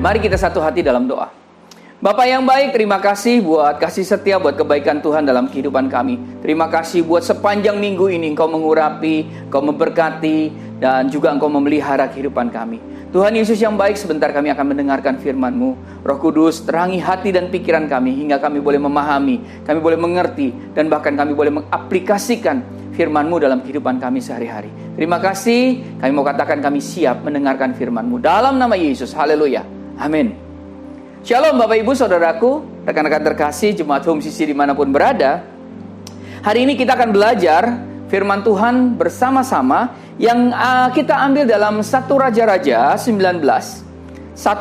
Mari kita satu hati dalam doa. Bapak yang baik, terima kasih buat kasih setia, buat kebaikan Tuhan dalam kehidupan kami. Terima kasih buat sepanjang minggu ini Engkau mengurapi, Engkau memberkati, dan juga Engkau memelihara kehidupan kami. Tuhan Yesus yang baik, sebentar kami akan mendengarkan firman-Mu. Roh Kudus, terangi hati dan pikiran kami, hingga kami boleh memahami, kami boleh mengerti, dan bahkan kami boleh mengaplikasikan firman-Mu dalam kehidupan kami sehari-hari. Terima kasih, kami mau katakan kami siap mendengarkan firman-Mu. Dalam nama Yesus, haleluya, amin. Shalom Bapak Ibu Saudaraku, rekan-rekan terkasih, jemaat Home CC dimanapun berada. Hari ini kita akan belajar firman Tuhan bersama-sama yang kita ambil dalam 1 Raja-Raja 19. 1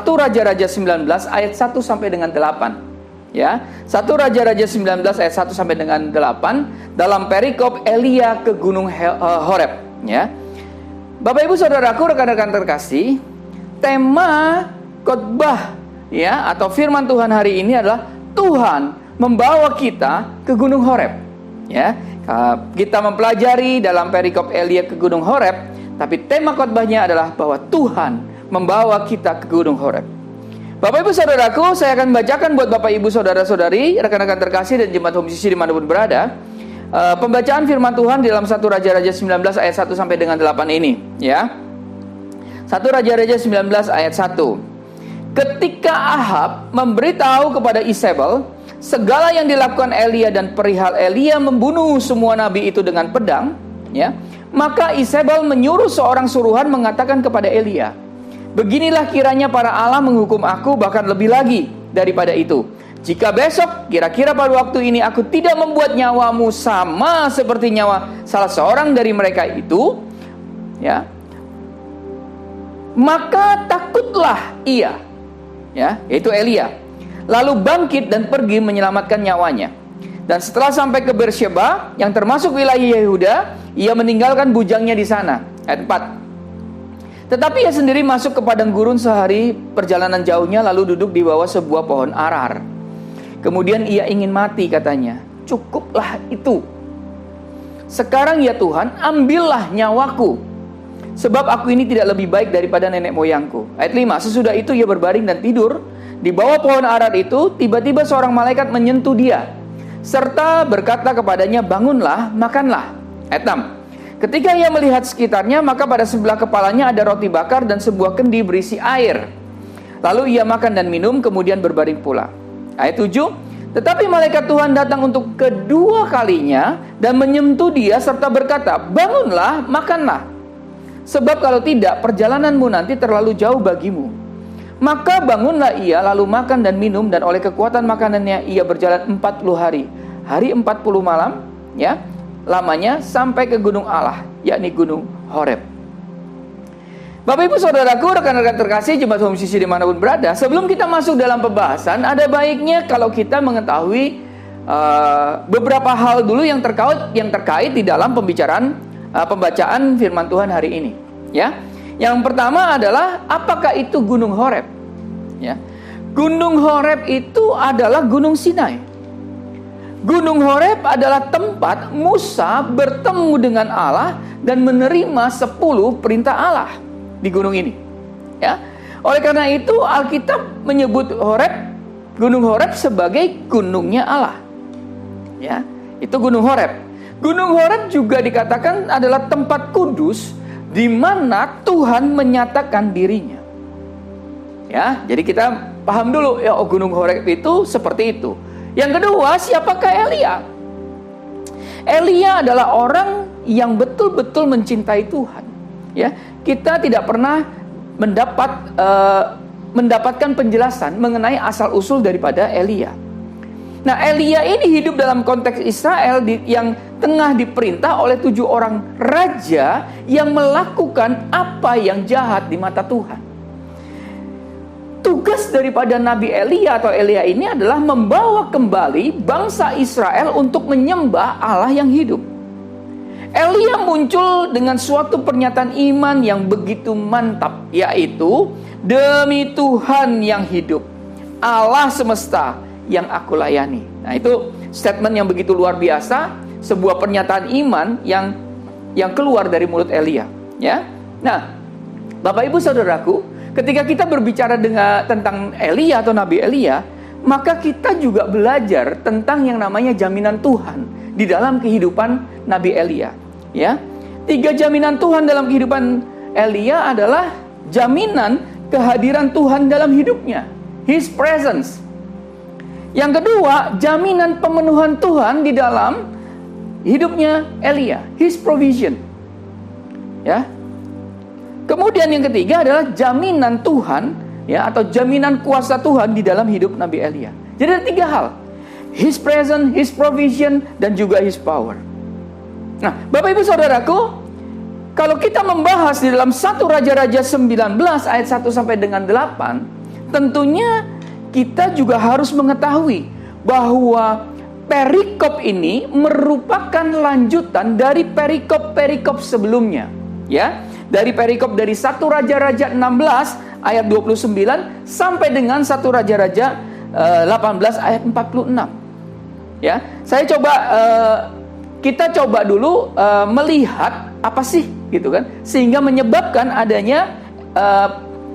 Raja-Raja 19 ayat 1 sampai dengan 8. Ya, 1 Raja-Raja 19 ayat 1 sampai dengan 8 dalam perikop Elia ke Gunung Horeb. Ya. Bapak Ibu Saudaraku, rekan-rekan terkasih, tema khotbah ya atau firman Tuhan hari ini adalah Tuhan membawa kita ke Gunung Horeb. Ya, kita mempelajari dalam perikop Elia ke Gunung Horeb, tapi tema khotbahnya adalah bahwa Tuhan membawa kita ke Gunung Horeb. Bapak Ibu Saudaraku, saya akan bacakan buat Bapak Ibu Saudara-saudari, rekan-rekan terkasih dan jemaat Home CC dimanapun berada, pembacaan firman Tuhan di dalam 1 Raja-Raja 19 ayat 1 sampai dengan 8 ini. Ya, 1 Raja-Raja 19 ayat 1. Ketika Ahab memberitahu kepada Isabel segala yang dilakukan Elia dan perihal Elia membunuh semua nabi itu dengan pedang, ya, maka Isabel menyuruh seorang suruhan mengatakan kepada Elia, beginilah kiranya para Allah menghukum aku bahkan lebih lagi daripada itu. Jika besok kira-kira pada waktu ini aku tidak membuat nyawamu sama seperti nyawa salah seorang dari mereka itu, ya, maka takutlah ia, ya, yaitu Elia, lalu bangkit dan pergi menyelamatkan nyawanya. Dan setelah sampai ke Beersheba yang termasuk wilayah Yehuda, ia meninggalkan bujangnya di sana. Ayat 4. Tetapi ia sendiri masuk ke padang gurun sehari perjalanan jauhnya, lalu duduk di bawah sebuah pohon arar. Kemudian ia ingin mati, katanya, cukuplah itu. Sekarang ya Tuhan, ambillah nyawaku, sebab aku ini tidak lebih baik daripada nenek moyangku. Ayat 5. Sesudah itu ia berbaring dan tidur di bawah pohon arar itu. Tiba-tiba seorang malaikat menyentuh dia, serta berkata kepadanya, bangunlah, makanlah. Ayat 6. Ketika ia melihat sekitarnya, maka pada sebelah kepalanya ada roti bakar dan sebuah kendi berisi air. Lalu ia makan dan minum, kemudian berbaring pula. Ayat 7. Tetapi malaikat Tuhan datang untuk kedua kalinya dan menyentuh dia serta berkata, bangunlah, makanlah. Sebab kalau tidak, perjalananmu nanti terlalu jauh bagimu. Maka bangunlah ia, lalu makan dan minum, dan oleh kekuatan makanannya ia berjalan 40 hari. Hari 40 malam, ya, lamanya sampai ke gunung Allah, yakni Gunung Horeb. Bapak Ibu Saudaraku, rekan-rekan terkasih, jemaat Home CC dimanapun berada, sebelum kita masuk dalam pembahasan, ada baiknya kalau kita mengetahui beberapa hal dulu yang terkait di dalam pembacaan firman Tuhan hari ini, ya. Yang pertama adalah apakah itu Gunung Horeb? Ya. Gunung Horeb itu adalah Gunung Sinai. Gunung Horeb adalah tempat Musa bertemu dengan Allah dan menerima 10 perintah Allah di gunung ini. Ya. Oleh karena itu Alkitab menyebut Gunung Horeb sebagai gunungnya Allah. Ya, itu Gunung Horeb. Gunung Horeb juga dikatakan adalah tempat kudus di mana Tuhan menyatakan dirinya. Ya, jadi kita paham dulu ya, Gunung Horeb itu seperti itu. Yang kedua, siapakah Elia? Elia adalah orang yang betul-betul mencintai Tuhan. Ya, kita tidak pernah mendapatkan penjelasan mengenai asal-usul daripada Elia. Nah, Elia ini hidup dalam konteks Israel yang tengah diperintah oleh 7 orang raja yang melakukan apa yang jahat di mata Tuhan. Tugas daripada Nabi Elia atau Elia ini adalah membawa kembali bangsa Israel untuk menyembah Allah yang hidup. Elia muncul dengan suatu pernyataan iman yang begitu mantap, yaitu demi Tuhan yang hidup, Allah semesta yang aku layani. Nah, itu statement yang begitu luar biasa, sebuah pernyataan iman yang keluar dari mulut Elia, ya. Nah, Bapak Ibu Saudaraku, ketika kita berbicara tentang Elia atau Nabi Elia, maka kita juga belajar tentang yang namanya jaminan Tuhan di dalam kehidupan Nabi Elia. Ya, 3 jaminan Tuhan dalam kehidupan Elia adalah jaminan kehadiran Tuhan dalam hidupnya, His presence. Yang kedua, jaminan pemenuhan Tuhan di dalam hidupnya Elia, His provision. Ya. Kemudian yang ketiga adalah jaminan Tuhan, ya, atau jaminan kuasa Tuhan di dalam hidup Nabi Elia. Jadi ada 3 hal. His presence, His provision, dan juga His power. Nah, Bapak Ibu Saudaraku, kalau kita membahas di dalam 1 Raja-Raja 19 ayat 1 sampai dengan 8, tentunya kita juga harus mengetahui bahwa perikop ini merupakan lanjutan dari perikop-perikop sebelumnya. Ya, dari perikop dari 1 Raja-Raja 16 ayat 29 sampai dengan 1 Raja-Raja 18 ayat 46. Ya, kita coba dulu melihat apa sih gitu kan, sehingga menyebabkan adanya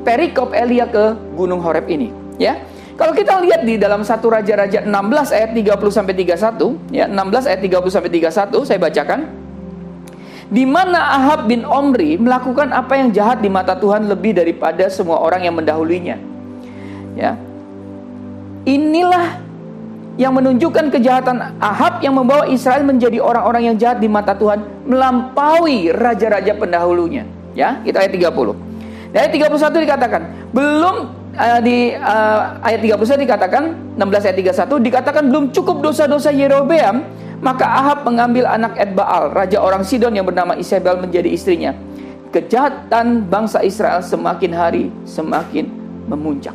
perikop Elia ke Gunung Horeb ini. Ya, kalau kita lihat di dalam 1 Raja-Raja 16 ayat 30 sampai 31, ya, 16 ayat 30 sampai 31 saya bacakan. Di mana Ahab bin Omri melakukan apa yang jahat di mata Tuhan lebih daripada semua orang yang mendahulunya. Ya. Inilah yang menunjukkan kejahatan Ahab yang membawa Israel menjadi orang-orang yang jahat di mata Tuhan melampaui raja-raja pendahulunya. Ya, kita ayat 30. Dari 31 dikatakan, di ayat 31 dikatakan, 16 ayat 31 dikatakan belum cukup dosa-dosa Yerobeam, maka Ahab mengambil anak Etbaal, raja orang Sidon yang bernama Isabel menjadi istrinya. Kejahatan bangsa Israel semakin hari semakin memuncak.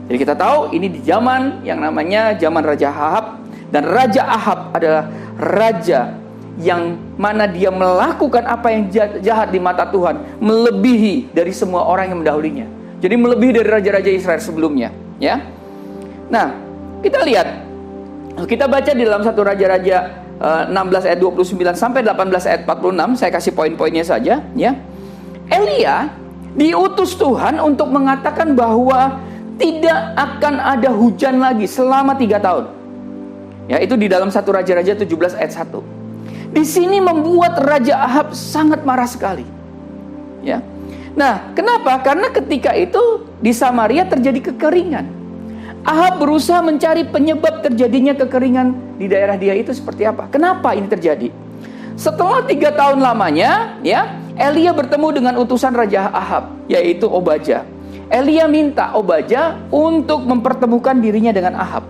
Jadi kita tahu ini di zaman yang namanya zaman Raja Ahab, dan Raja Ahab adalah raja yang mana dia melakukan apa yang jahat di mata Tuhan, melebihi dari semua orang yang mendahulunya. Jadi melebihi dari raja-raja Israel sebelumnya, ya. Nah, kita lihat, kita baca di dalam 1 Raja-Raja 16 ayat 29 sampai 18 ayat 46, saya kasih poin-poinnya saja, ya. Elia diutus Tuhan untuk mengatakan bahwa tidak akan ada hujan lagi selama 3 tahun. Ya, itu di dalam 1 Raja-Raja 17 ayat 1. Di sini membuat Raja Ahab sangat marah sekali. Ya. Nah, kenapa? Karena ketika itu di Samaria terjadi kekeringan. Ahab berusaha mencari penyebab terjadinya kekeringan di daerah dia itu seperti apa. Kenapa ini terjadi? Setelah 3 tahun lamanya, ya, Elia bertemu dengan utusan Raja Ahab, yaitu Obadja. Elia minta Obadja untuk mempertemukan dirinya dengan Ahab.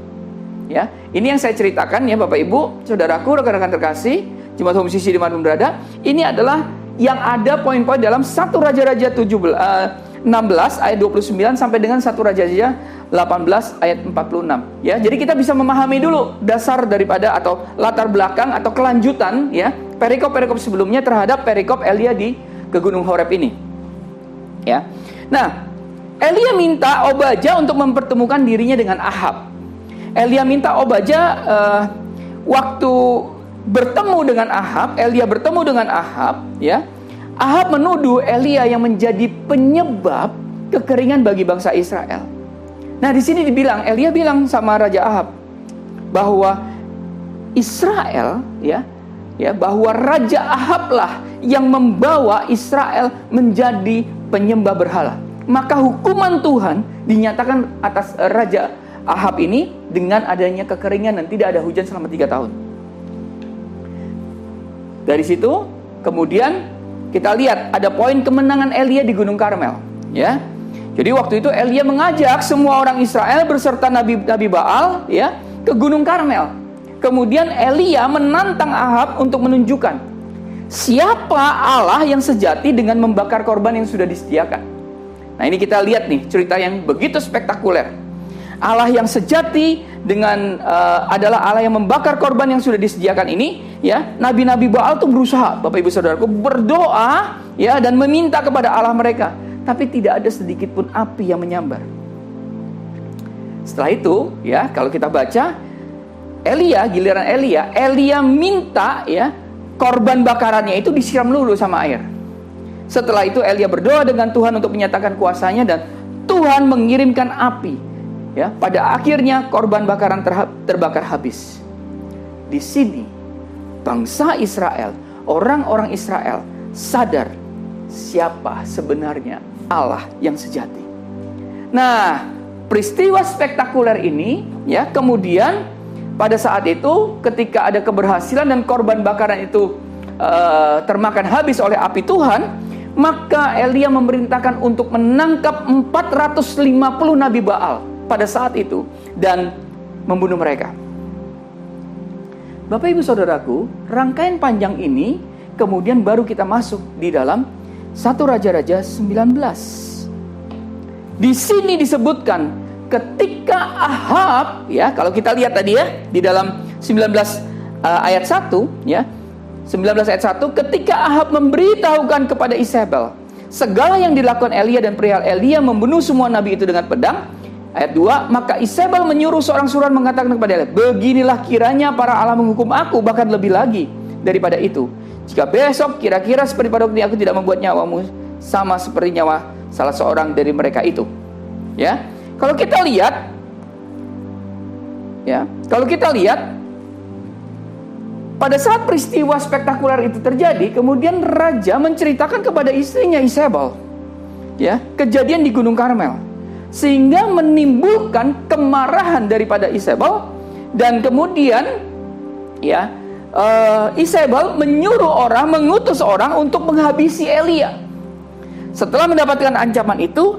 Ya, ini yang saya ceritakan ya Bapak Ibu, saudaraku, rekan-rekan terkasih, jemaat Home CC dimanapun berada. Ini adalah yang ada poin-poin dalam 1 Raja-Raja 16 ayat 29 sampai dengan 1 Raja-Raja 18 ayat 46. Ya, jadi kita bisa memahami dulu dasar daripada atau latar belakang atau kelanjutan ya perikop-perikop sebelumnya terhadap perikop Elia ke Gunung Horeb ini. Ya. Nah, Elia minta Obadja untuk mempertemukan dirinya dengan Ahab. Elia minta Obadja waktu bertemu dengan Ahab, Elia bertemu dengan Ahab, ya. Ahab menuduh Elia yang menjadi penyebab kekeringan bagi bangsa Israel. Nah, di sini dibilang, Elia bilang sama Raja Ahab bahwa Israel, ya, bahwa Raja Ahablah yang membawa Israel menjadi penyembah berhala. Maka hukuman Tuhan dinyatakan atas Raja Ahab ini dengan adanya kekeringan dan tidak ada hujan selama 3 tahun. Dari situ kemudian kita lihat ada poin kemenangan Elia di Gunung Karmel, ya. Jadi waktu itu Elia mengajak semua orang Israel beserta Nabi Baal, ya, ke Gunung Karmel. Kemudian Elia menantang Ahab untuk menunjukkan siapa Allah yang sejati dengan membakar korban yang sudah disediakan. Nah, ini kita lihat nih cerita yang begitu spektakuler. Allah yang sejati dengan adalah Allah yang membakar korban yang sudah disediakan ini, ya. Nabi-nabi Baal tuh berusaha, Bapak Ibu Saudaraku, berdoa, ya, dan meminta kepada Allah mereka, tapi tidak ada sedikit pun api yang menyambar. Setelah itu, ya, kalau kita baca giliran Elia minta, ya, korban bakarannya itu disiram dulu sama air. Setelah itu Elia berdoa dengan Tuhan untuk menyatakan kuasanya, dan Tuhan mengirimkan api. Ya, pada akhirnya korban bakaran terbakar habis. Di sini bangsa Israel, orang-orang Israel sadar siapa sebenarnya Allah yang sejati. Nah, peristiwa spektakuler ini ya, kemudian pada saat itu ketika ada keberhasilan dan korban bakaran itu termakan habis oleh api Tuhan, maka Elia memerintahkan untuk menangkap 450 nabi Baal pada saat itu dan membunuh mereka. Bapak Ibu Saudaraku, rangkaian panjang ini kemudian baru kita masuk di dalam 1 Raja-Raja 19. Di sini disebutkan ketika Ahab, ya, kalau kita lihat tadi ya di dalam 19 ayat 1 ya. 19 ayat 1, ketika Ahab memberitahukan kepada Isabel segala yang dilakukan Elia dan perihal Elia membunuh semua nabi itu dengan pedang. Ayat 2, maka Isabel menyuruh seorang suruhan mengatakan kepada Elia, beginilah kiranya para Allah menghukum aku, bahkan lebih lagi daripada itu. Jika besok kira-kira seperti pada waktu ini aku tidak membuat nyawamu sama seperti nyawa salah seorang dari mereka itu. Ya, kalau kita lihat, pada saat peristiwa spektakuler itu terjadi, kemudian raja menceritakan kepada istrinya Isabel, ya, kejadian di Gunung Karmel, sehingga menimbulkan kemarahan daripada Isabel, dan kemudian, ya, Isabel mengutus orang untuk menghabisi Elia. Setelah mendapatkan ancaman itu,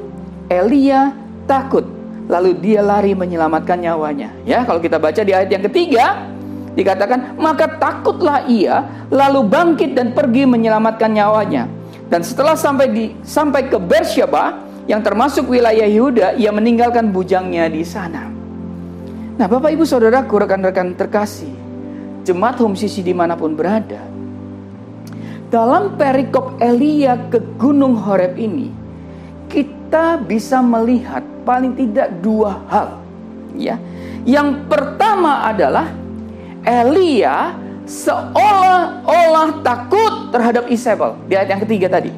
Elia takut, lalu dia lari menyelamatkan nyawanya. Ya, kalau kita baca di ayat yang ketiga, dikatakan, maka takutlah ia, lalu bangkit dan pergi menyelamatkan nyawanya. Dan setelah sampai ke Beersheba, yang termasuk wilayah Yehuda, ia meninggalkan bujangnya di sana. Nah, Bapak Ibu Saudaraku, rekan-rekan terkasih, jemaat Home Sisi dimanapun berada, dalam perikop Elia ke Gunung Horeb ini, kita bisa melihat paling tidak dua hal. Ya, yang pertama adalah Elia seolah-olah takut terhadap Isabel. Di ayat yang ketiga tadi,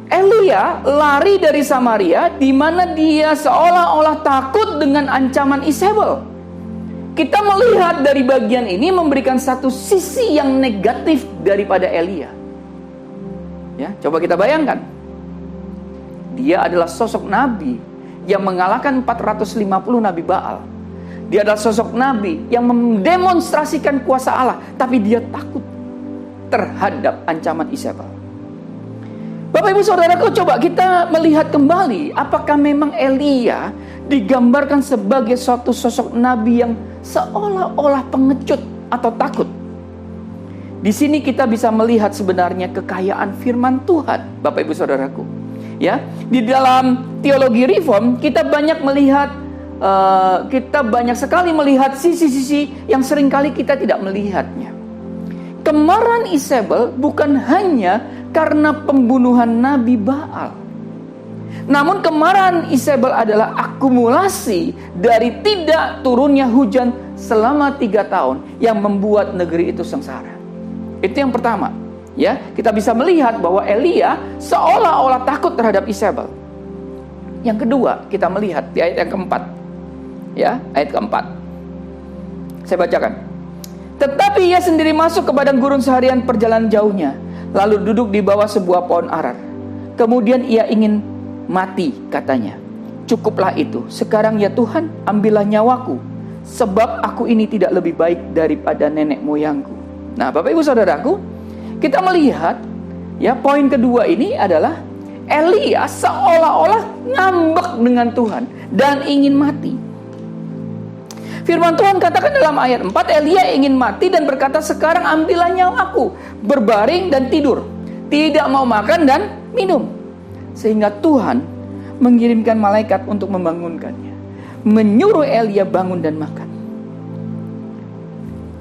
Elia lari dari Samaria, di mana dia seolah-olah takut dengan ancaman Isabel. Kita melihat dari bagian ini memberikan satu sisi yang negatif daripada Elia. Ya, coba kita bayangkan. Dia adalah sosok nabi yang mengalahkan 450 nabi Baal. Dia adalah sosok nabi yang mendemonstrasikan kuasa Allah, tapi dia takut terhadap ancaman Isabel. Bapak Ibu Saudaraku, coba kita melihat kembali, apakah memang Elia digambarkan sebagai suatu sosok nabi yang seolah-olah pengecut atau takut? Di sini kita bisa melihat sebenarnya kekayaan firman Tuhan, Bapak Ibu Saudaraku. Ya, di dalam teologi reform kita banyak sekali melihat sisi-sisi yang seringkali kita tidak melihatnya. Kemarahan Isabel bukan hanya karena pembunuhan Nabi Baal, namun kemarahan Isabel adalah akumulasi dari tidak turunnya hujan selama 3 tahun yang membuat negeri itu sengsara. Itu yang pertama. Ya, kita bisa melihat bahwa Elia seolah-olah takut terhadap Isabel. Yang kedua, kita melihat di ayat yang keempat. Ya, ayat keempat. Saya bacakan. Tetapi ia sendiri masuk ke padang gurun seharian perjalanan jauhnya, lalu duduk di bawah sebuah pohon arar. Kemudian ia ingin mati, katanya. Cukuplah itu. Sekarang ya Tuhan, ambillah nyawaku, sebab aku ini tidak lebih baik daripada nenek moyangku. Nah, Bapak Ibu Saudaraku, kita melihat ya, poin kedua ini adalah Elia seolah-olah ngambek dengan Tuhan dan ingin mati. Firman Tuhan katakan dalam ayat 4, Elia ingin mati dan berkata, sekarang ambillah nyawaku, berbaring dan tidur, tidak mau makan dan minum. Sehingga Tuhan mengirimkan malaikat untuk membangunkannya, menyuruh Elia bangun dan makan.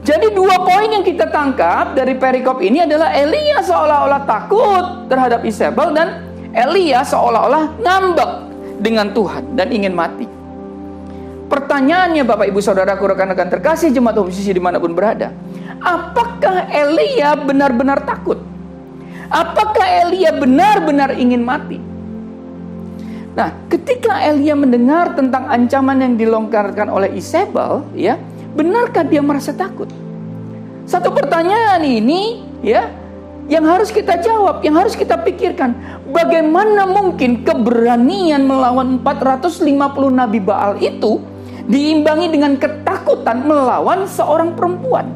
Jadi 2 poin yang kita tangkap dari perikop ini adalah Elia seolah-olah takut terhadap Isabel, dan Elia seolah-olah ngambek dengan Tuhan dan ingin mati. Pertanyaannya Bapak Ibu Saudaraku, rekan-rekan terkasih jemaat Home Sisi dimanapun berada, apakah Elia benar-benar takut? Apakah Elia benar-benar ingin mati? Nah, ketika Elia mendengar tentang ancaman yang dilontarkan oleh Isabel, ya, benarkah dia merasa takut? Satu pertanyaan ini, ya, yang harus kita jawab, yang harus kita pikirkan. Bagaimana mungkin keberanian melawan 450 Nabi Baal itu diimbangi dengan ketakutan melawan seorang perempuan?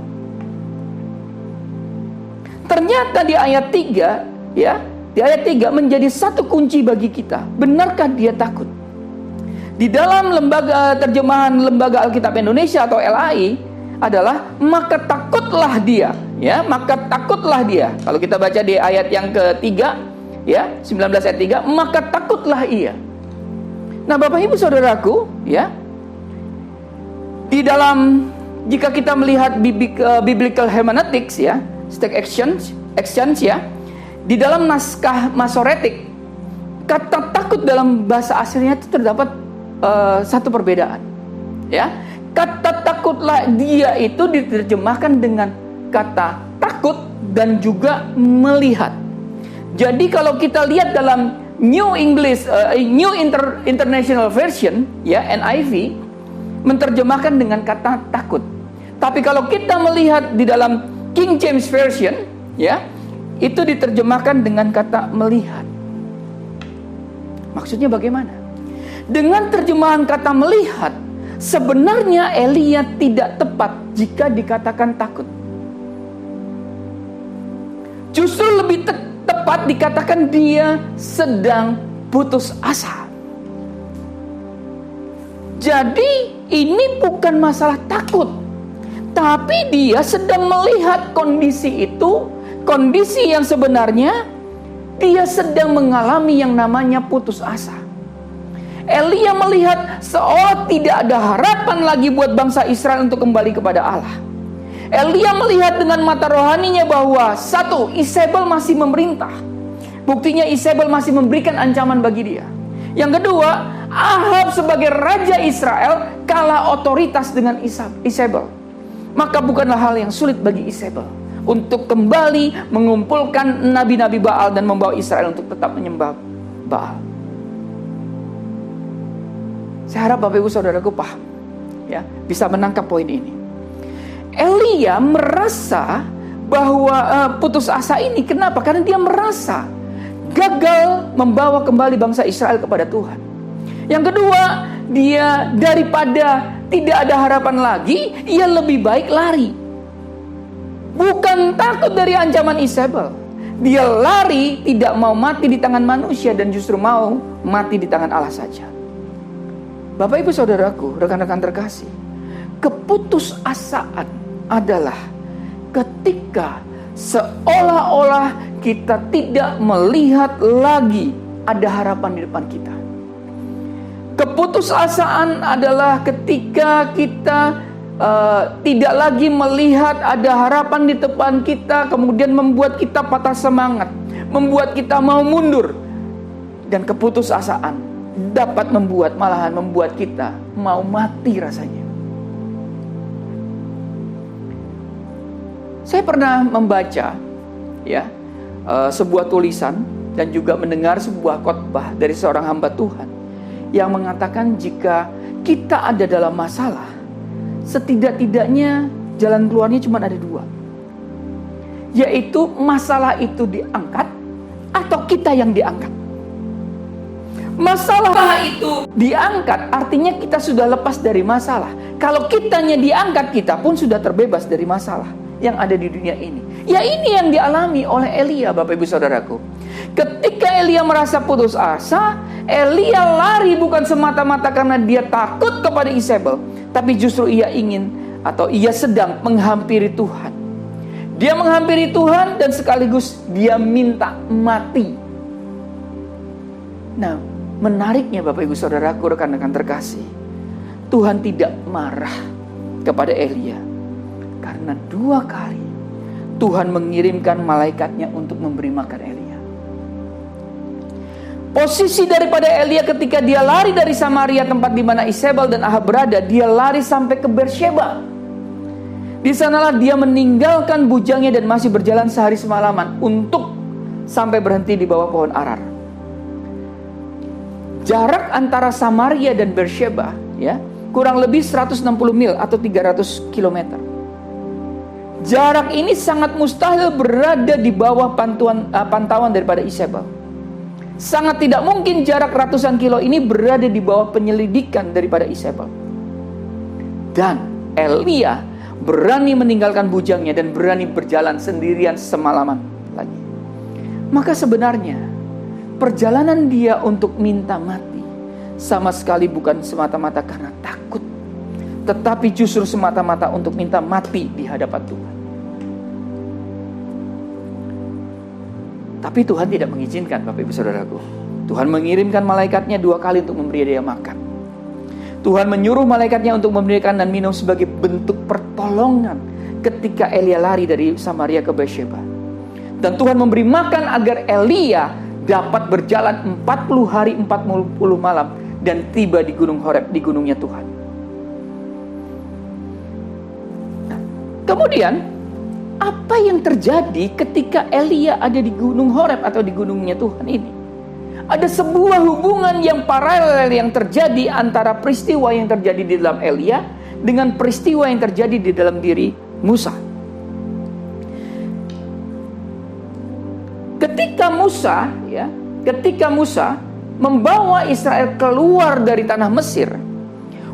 Ternyata di ayat 3, ya, di ayat 3 menjadi satu kunci bagi kita. Benarkah dia takut? Di dalam terjemahan Lembaga Alkitab Indonesia atau LAI adalah maka takutlah dia, ya, maka takutlah dia. Kalau kita baca di ayat yang ketiga, ya, 19 ayat 3, maka takutlah ia. Nah, Bapak Ibu Saudaraku, ya, di dalam, jika kita melihat biblical hermeneutics, ya, take actions, ya, di dalam naskah Masoretik, kata takut dalam bahasa aslinya itu terdapat satu perbedaan, ya. Kata takutlah dia itu diterjemahkan dengan kata takut dan juga melihat. Jadi kalau kita lihat dalam New International Version, ya, NIV, menerjemahkan dengan kata takut. Tapi kalau kita melihat di dalam King James Version, ya, itu diterjemahkan dengan kata melihat. Maksudnya bagaimana? Dengan terjemahan kata melihat, sebenarnya Elia tidak tepat jika dikatakan takut. Justru lebih tepat dikatakan dia sedang putus asa. Jadi ini bukan masalah takut, tapi dia sedang melihat kondisi itu, kondisi yang sebenarnya dia sedang mengalami yang namanya putus asa. Elia melihat seolah tidak ada harapan lagi buat bangsa Israel untuk kembali kepada Allah. Elia melihat dengan mata rohaninya bahwa satu, Isabel masih memerintah. Buktinya Isabel masih memberikan ancaman bagi dia. Yang kedua, Ahab sebagai raja Israel kalah otoritas dengan Isabel. Maka bukanlah hal yang sulit bagi Isabel untuk kembali mengumpulkan nabi-nabi Baal dan membawa Israel untuk tetap menyembah Baal. Saya harap Bapak Ibu Saudaraku paham, ya, bisa menangkap poin ini. Elia merasa bahwa putus asa ini, kenapa? Karena dia merasa gagal membawa kembali bangsa Israel kepada Tuhan. Yang kedua, dia daripada tidak ada harapan lagi, ia lebih baik lari. Bukan takut dari ancaman Isabel. Dia lari, tidak mau mati di tangan manusia dan justru mau mati di tangan Allah saja. Bapak Ibu Saudaraku, rekan-rekan terkasih, keputusasaan adalah ketika seolah-olah kita tidak melihat lagi ada harapan di depan kita. Keputusasaan adalah ketika kita tidak lagi melihat ada harapan di depan kita, kemudian membuat kita patah semangat, membuat kita mau mundur. Dan keputusasaan dapat malahan membuat kita mau mati rasanya. Saya pernah membaca, ya, sebuah tulisan dan juga mendengar sebuah khotbah dari seorang hamba Tuhan yang mengatakan jika kita ada dalam masalah, setidak-tidaknya jalan keluarnya cuma ada dua, yaitu masalah itu diangkat atau kita yang diangkat. Masalah itu diangkat artinya kita sudah lepas dari masalah. Kalau kitanya diangkat, kita pun sudah terbebas dari masalah yang ada di dunia ini. Ya, ini yang dialami oleh Elia, Bapak Ibu Saudaraku. Ketika Elia merasa putus asa, Elia lari bukan semata-mata karena dia takut kepada Isabel, tapi justru ia ingin atau ia sedang menghampiri Tuhan. Dia menghampiri Tuhan dan sekaligus dia minta mati. Nah, menariknya Bapak Ibu Saudaraku, rekan-rekan terkasih, Tuhan tidak marah kepada Elia karena 2 kali Tuhan mengirimkan malaikatnya untuk memberi makan Elia. Posisi daripada Elia ketika dia lari dari Samaria, tempat di mana Isabel dan Ahab berada, dia lari sampai ke Beersheba. Di sanalah dia meninggalkan bujangnya dan masih berjalan sehari semalaman untuk sampai berhenti di bawah pohon arar. Jarak antara Samaria dan Beersheba, ya, kurang lebih 160 mil atau 300 km. Jarak ini sangat mustahil berada di bawah pantauan daripada Isabel. Sangat tidak mungkin jarak ratusan kilo ini berada di bawah penyelidikan daripada Isabel. Dan Elia berani meninggalkan bujangnya dan berani berjalan sendirian semalaman lagi. Maka sebenarnya perjalanan dia untuk minta mati sama sekali bukan semata-mata karena takut, tetapi justru semata-mata untuk minta mati di hadapan Tuhan. Tapi Tuhan tidak mengizinkan, Bapak Ibu Saudaraku. Tuhan mengirimkan malaikatnya 2 kali untuk memberi dia makan. Tuhan menyuruh malaikatnya untuk memberikan dan minum sebagai bentuk pertolongan ketika Elia lari dari Samaria ke Beersheba. Dan Tuhan memberi makan agar Elia dapat berjalan 40 hari 40 malam dan tiba di Gunung Horeb, di gunungnya Tuhan. Nah, kemudian apa yang terjadi ketika Elia ada di Gunung Horeb atau di gunungnya Tuhan ini? Ada sebuah hubungan yang paralel yang terjadi antara peristiwa yang terjadi di dalam Elia dengan peristiwa yang terjadi di dalam diri Musa. Ketika Musa membawa Israel keluar dari tanah Mesir,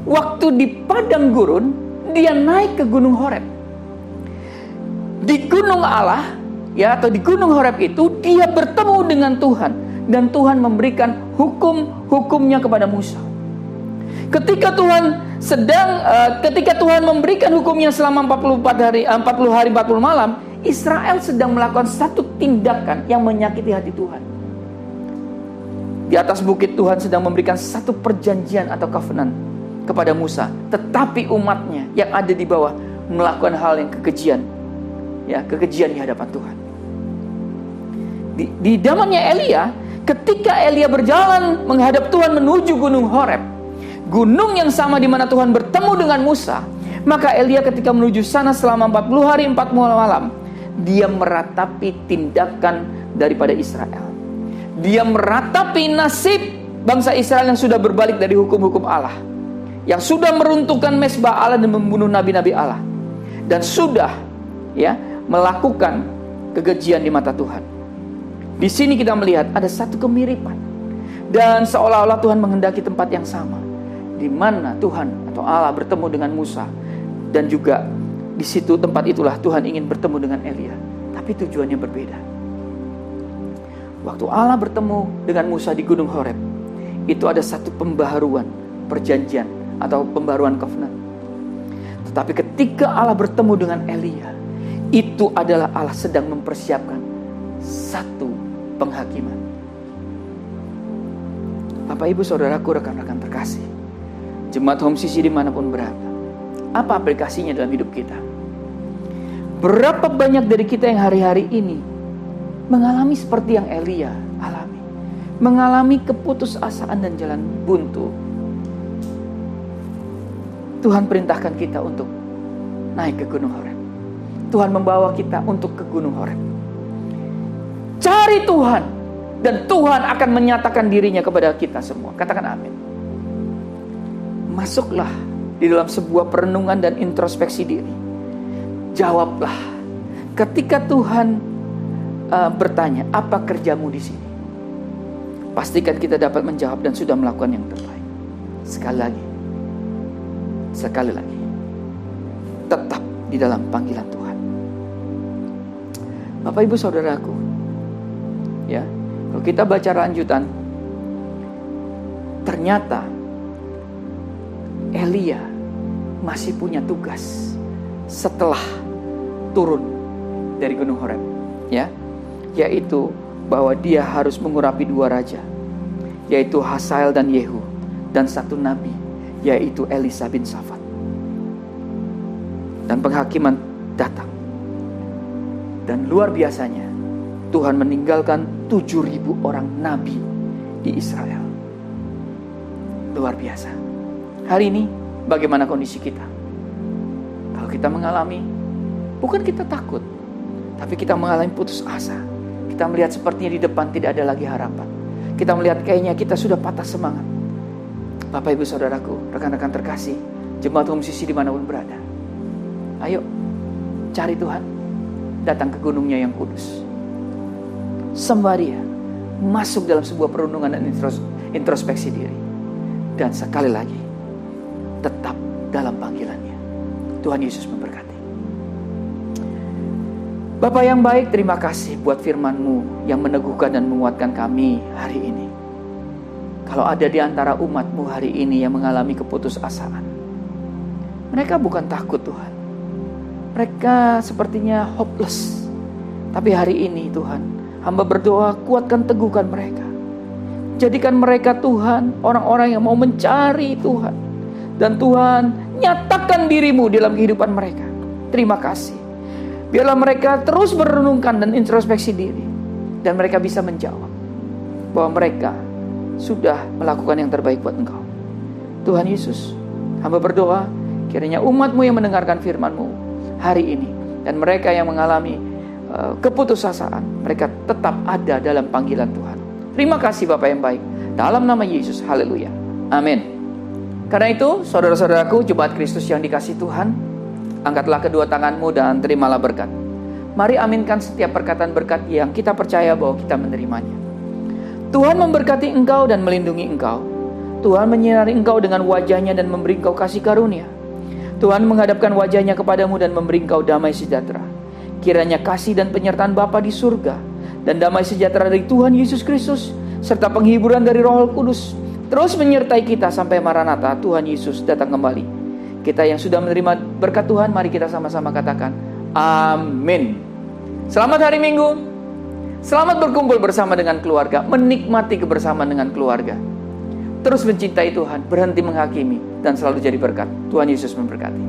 waktu di padang gurun, dia naik ke Gunung Horeb. Di Gunung Allah, ya, atau di Gunung Horeb itu dia bertemu dengan Tuhan dan Tuhan memberikan hukum-hukumnya kepada Musa. Ketika Tuhan memberikan hukumnya selama 40 hari 40 malam, Israel sedang melakukan satu tindakan yang menyakiti hati Tuhan. Di atas bukit Tuhan sedang memberikan satu perjanjian atau covenant kepada Musa, tetapi umatnya yang ada di bawah melakukan hal yang kekejian. Ya, kekejian di hadapan Tuhan. Di zamannya Elia, ketika Elia berjalan menghadap Tuhan menuju Gunung Horeb, gunung yang sama di mana Tuhan bertemu dengan Musa, maka Elia ketika menuju sana selama 40 hari 40 malam, dia meratapi tindakan daripada Israel. Dia meratapi nasib bangsa Israel yang sudah berbalik dari hukum-hukum Allah, yang sudah meruntuhkan mezbah Allah dan membunuh nabi-nabi Allah, dan sudah, ya, melakukan kekejian di mata Tuhan. Di sini kita melihat ada satu kemiripan, dan seolah-olah Tuhan menghendaki tempat yang sama, di mana Tuhan atau Allah bertemu dengan Musa, dan juga di situ tempat itulah Tuhan ingin bertemu dengan Elia, tapi tujuannya berbeda. Waktu Allah bertemu dengan Musa di Gunung Horeb, itu ada satu pembaharuan perjanjian atau pembaharuan covenant. Tetapi ketika Allah bertemu dengan Elia, itu adalah Allah sedang mempersiapkan satu penghakiman. Bapak Ibu Saudaraku, rekan-rekan terkasih, Jemaat Home Sisi dimanapun berada, apa aplikasinya dalam hidup kita? Berapa banyak dari kita yang hari-hari ini mengalami seperti yang Elia alami, mengalami keputusasaan dan jalan buntu? Tuhan perintahkan kita untuk naik ke Gunung Horeb. Tuhan membawa kita untuk ke Gunung Horeb. Cari Tuhan, dan Tuhan akan menyatakan dirinya kepada kita semua. Katakan amin. Masuklah di dalam sebuah perenungan dan introspeksi diri. Jawablah. Ketika Tuhan bertanya, apa kerjamu di sini? Pastikan kita dapat menjawab dan sudah melakukan yang terbaik. Sekali lagi. Tetap di dalam panggilan Tuhan. Bapak Ibu Saudaraku, ya, kalau kita baca lanjutan, ternyata Elia masih punya tugas setelah turun dari Gunung Horeb, ya, yaitu bahwa dia harus mengurapi 2 raja, yaitu Hazael dan Yehu, dan 1 nabi, yaitu Elisa bin Safat. Dan penghakiman datang. Dan luar biasanya, Tuhan meninggalkan 7.000 orang nabi di Israel. Luar biasa. Hari ini, bagaimana kondisi kita? Kalau kita mengalami, bukan kita takut, tapi kita mengalami putus asa. Kita kita melihat sepertinya di depan tidak ada lagi harapan. Kita melihat kayaknya kita sudah patah semangat. Bapak Ibu Saudaraku, rekan-rekan terkasih, jemaat musisi dimanapun berada, ayo cari Tuhan, datang ke gunungnya yang kudus, sembah Dia, masuk dalam sebuah perenungan dan introspeksi diri, dan sekali lagi tetap dalam panggilannya. Tuhan Yesus memberkati. Bapa yang baik, terima kasih buat firman-Mu yang meneguhkan dan menguatkan kami hari ini. Kalau ada di antara umat-Mu hari ini yang mengalami keputusasaan, mereka bukan takut Tuhan, mereka sepertinya hopeless. Tapi hari ini Tuhan, hamba berdoa, kuatkan, teguhkan mereka. Jadikan mereka Tuhan, orang-orang yang mau mencari Tuhan. Dan Tuhan, nyatakan diri-Mu dalam kehidupan mereka. Terima kasih. Biarlah mereka terus merenungkan dan introspeksi diri. Dan mereka bisa menjawab bahwa mereka sudah melakukan yang terbaik buat Engkau. Tuhan Yesus, hamba berdoa, kiranya umat-Mu yang mendengarkan firman-Mu hari ini, dan mereka yang mengalami keputusasaan, mereka tetap ada dalam panggilan Tuhan. Terima kasih Bapa yang baik. Dalam nama Yesus, haleluya. Amin. Karena itu, saudara-saudaraku, jemaat Kristus yang dikasihi Tuhan, angkatlah kedua tanganmu dan terimalah berkat. Mari aminkan setiap perkataan berkat yang kita percaya bahwa kita menerimanya. Tuhan memberkati engkau dan melindungi engkau. Tuhan menyinari engkau dengan wajah-Nya dan memberi engkau kasih karunia. Tuhan menghadapkan wajah-Nya kepadamu dan memberi engkau damai sejahtera. Kiranya kasih dan penyertaan Bapa di surga dan damai sejahtera dari Tuhan Yesus Kristus serta penghiburan dari Roh Kudus terus menyertai kita sampai Maranatha, Tuhan Yesus datang kembali. Kita yang sudah menerima berkat Tuhan, mari kita sama-sama katakan amin. Selamat hari Minggu. Selamat berkumpul bersama dengan keluarga, menikmati kebersamaan dengan keluarga. Terus mencintai Tuhan, berhenti menghakimi, dan selalu jadi berkat. Tuhan Yesus memberkati.